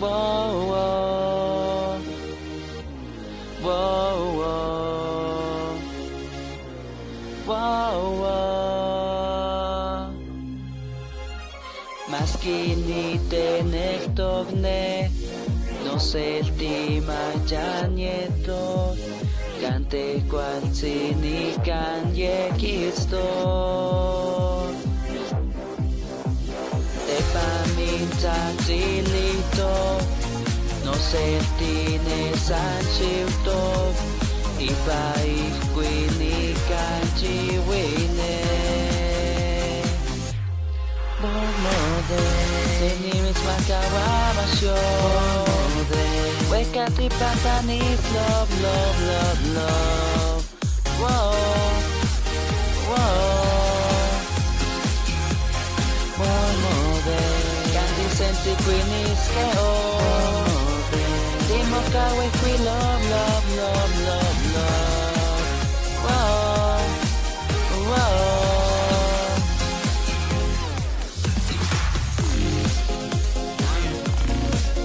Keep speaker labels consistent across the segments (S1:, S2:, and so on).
S1: Whoa, whoa. Whoa, whoa. Whoa, whoa. Maskinite nektovne, no seltima ya nieto, cante cual cinican yekisto. Tilito, no sentine sanchito, ipa ikwini kanchiwine. Bormode, senimis makawamasyo. Bormode, wekati pantanis love, love, love, love. Whoa, whoa. Bormode. Senti quinis che Dimo kawe qui love, love, love, love, love. Whoa, whoa.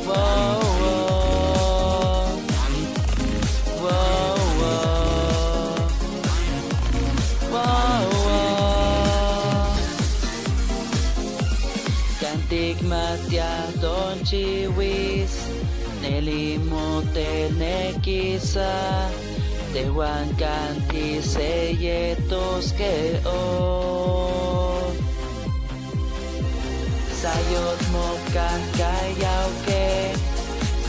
S1: Whoa, whoa. Whoa, whoa. Whoa. Cantic matia don chiwis, nelimote nekisa, tehuan canti seyetos que o. Sayot mokan kayao que,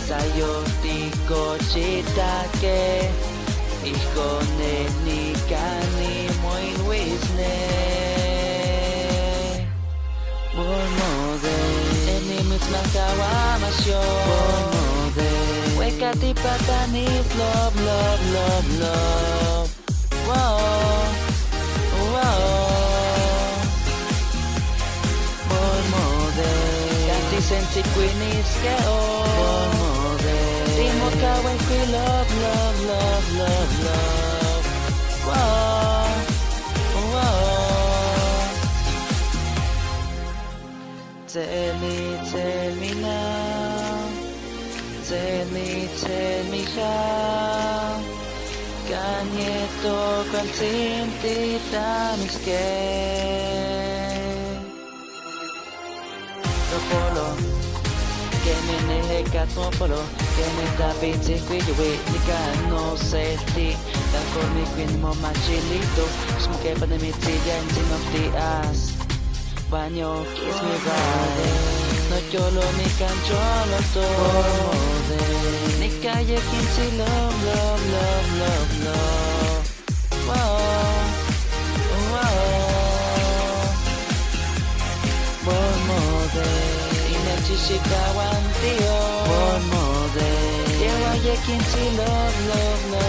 S1: sayot tiko chita que, hijo ni cani muy wisne. Bormode, enemies makawamasyo. Bormode, wekati patanis love, love, love, love. Whoa, whoa. Bormode, kanti sensi quinis que o. Bormode, dimo kawe qui love, love, love, love, love. Whoa, whoa. Tell me now. Tell me how. Canieto con sinti tamis que. Topolo, que me neje catmopolo, que me da pinche cuyo ni no safety. Da con mi queen mo machilito, smoke pa de mi tilla en sin of the ass. Baño kiss me body, no cholo mi cancholo todo. Ni calle quince love, love, love, love, love. Wow, wow. Bormode, inachishika wantio. Bormode, lleva ya quince love, love, love.